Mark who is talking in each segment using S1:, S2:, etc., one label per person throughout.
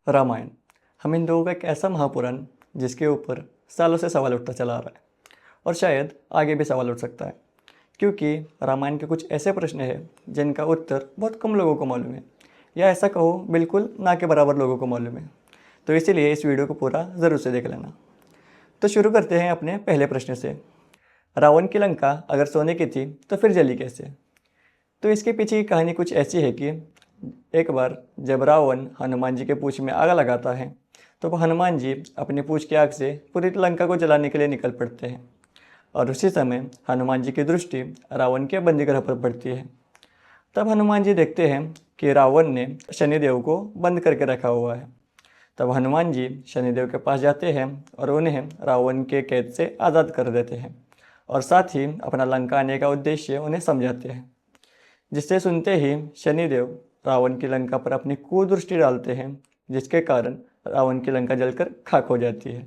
S1: रामायण हम हिंदुओं का एक ऐसा महापुराण जिसके ऊपर सालों से सवाल उठता चला आ रहा है और शायद आगे भी सवाल उठ सकता है, क्योंकि रामायण के कुछ ऐसे प्रश्न हैं जिनका उत्तर बहुत कम लोगों को मालूम है, या ऐसा कहो बिल्कुल ना के बराबर लोगों को मालूम है। तो इसीलिए इस वीडियो को पूरा ज़रूर से देख लेना। तो शुरू करते हैं अपने पहले प्रश्न से। रावण की लंका अगर सोने की थी तो फिर जली कैसे? तो इसके पीछे की कहानी कुछ ऐसी है कि एक बार जब रावण हनुमान जी के पूंछ में आग लगाता है तो हनुमान जी अपनी पूंछ की आग से पूरी लंका को जलाने के लिए निकल पड़ते हैं, और उसी समय हनुमान जी की दृष्टि रावण के बंदीगृह पर पड़ती है। तब हनुमान जी देखते हैं कि रावण ने शनिदेव को बंद करके रखा हुआ है। तब हनुमान जी शनिदेव के पास जाते हैं और उन्हें रावण के कैद से आज़ाद कर देते हैं, और साथ ही अपना लंका आने का उद्देश्य उन्हें समझाते हैं। जिसे सुनते ही शनिदेव रावण की लंका पर अपनी कुदृष्टि डालते हैं, जिसके कारण रावण की लंका जलकर खाक हो जाती है।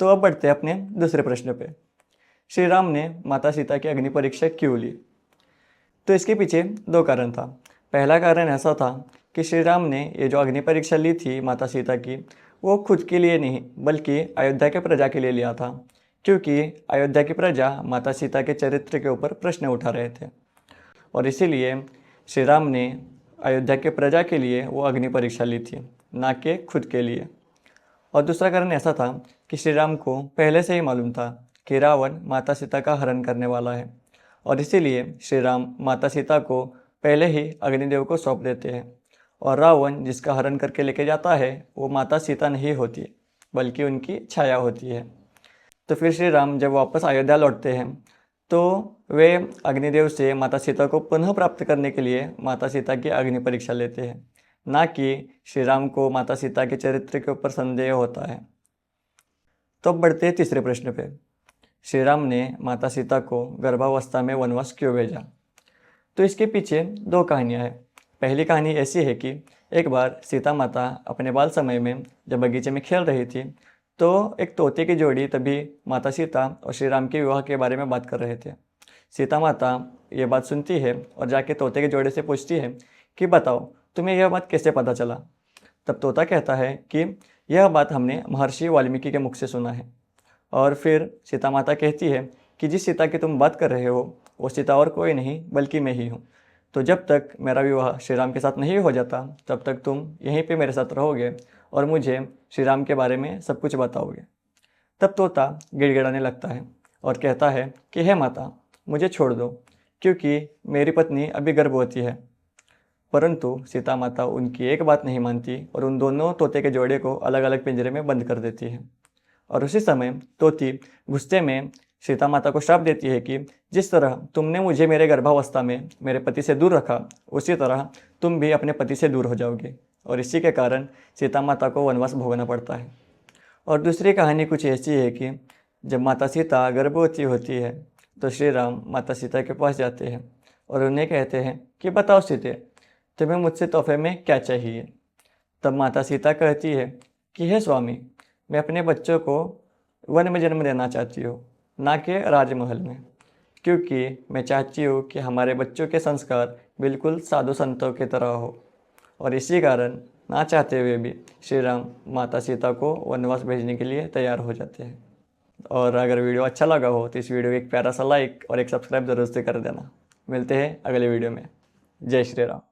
S1: तो अब बढ़ते हैं अपने दूसरे प्रश्न पे। श्री राम ने माता सीता की अग्नि परीक्षा क्यों ली? तो इसके पीछे दो कारण था। पहला कारण ऐसा था कि श्री राम ने ये जो अग्नि परीक्षा ली थी माता सीता की, वो खुद के लिए नहीं बल्कि अयोध्या के प्रजा के लिए लिया था, क्योंकि अयोध्या की प्रजा माता सीता के चरित्र के ऊपर प्रश्न उठा रहे थे, और इसीलिए श्री राम ने अयोध्या के प्रजा के लिए वो अग्नि परीक्षा ली थी, ना कि खुद के लिए। और दूसरा कारण ऐसा था कि श्री राम को पहले से ही मालूम था कि रावण माता सीता का हरण करने वाला है, और इसीलिए श्री राम माता सीता को पहले ही अग्निदेव को सौंप देते हैं, और रावण जिसका हरण करके लेके जाता है वो माता सीता नहीं होती बल्कि उनकी छाया होती है। तो फिर श्री राम जब वापस अयोध्या लौटते हैं तो वे अग्निदेव से माता सीता को पुनः प्राप्त करने के लिए माता सीता की अग्नि परीक्षा लेते हैं, ना कि श्री राम को माता सीता के चरित्र के ऊपर संदेह होता है। तो अब बढ़ते हैं तीसरे प्रश्न पे। श्री राम ने माता सीता को गर्भावस्था में वनवास क्यों भेजा? तो इसके पीछे दो कहानियाँ हैं। पहली कहानी ऐसी है कि एक बार सीता माता अपने बाल समय में जब बगीचे में खेल रही थी तो एक तोते की जोड़ी तभी माता सीता और श्री राम के विवाह के बारे में बात कर रहे थे। सीता माता ये बात सुनती है और जाके तोते के जोड़े से पूछती है कि बताओ तुम्हें यह बात कैसे पता चला? तब तोता कहता है कि यह बात हमने महर्षि वाल्मीकि के मुख से सुना है। और फिर सीता माता कहती है कि जिस सीता की तुम बात कर रहे हो वो सीता और कोई नहीं बल्कि मैं ही हूँ। तो जब तक मेरा विवाह श्री राम के साथ नहीं हो जाता तब तक तुम यहीं पे मेरे साथ रहोगे और मुझे श्री राम के बारे में सब कुछ बताओगे। तब तोता गिड़गिड़ाने लगता है और कहता है कि हे माता, मुझे छोड़ दो, क्योंकि मेरी पत्नी अभी गर्भवती है। परंतु सीता माता उनकी एक बात नहीं मानती और उन दोनों तोते के जोड़े को अलग अलग पिंजरे में बंद कर देती है। और उसी समय तोती गुस्से में सीता माता को श्राप देती है कि जिस तरह तुमने मुझे मेरे गर्भावस्था में मेरे पति से दूर रखा, उसी तरह तुम भी अपने पति से दूर हो जाओगे। और इसी के कारण सीता माता को वनवास भोगना पड़ता है। और दूसरी कहानी कुछ ऐसी है कि जब माता सीता गर्भवती होती है तो श्री राम माता सीता के पास जाते हैं और उन्हें कहते हैं कि बताओ सीते, तुम्हें मुझसे तोहफे में क्या चाहिए? तब माता सीता कहती है कि हे स्वामी, मैं अपने बच्चों को वन में जन्म देना चाहती हूँ, ना कि राजमहल में, क्योंकि मैं चाहती हूँ कि हमारे बच्चों के संस्कार बिल्कुल साधु संतों की तरह हो। और इसी कारण ना चाहते हुए भी श्री राम माता सीता को वनवास भेजने के लिए तैयार हो जाते हैं। और अगर वीडियो अच्छा लगा हो तो इस वीडियो को एक प्यारा सा लाइक और एक सब्सक्राइब जरूर से कर देना। मिलते हैं अगले वीडियो में। जय श्री राम।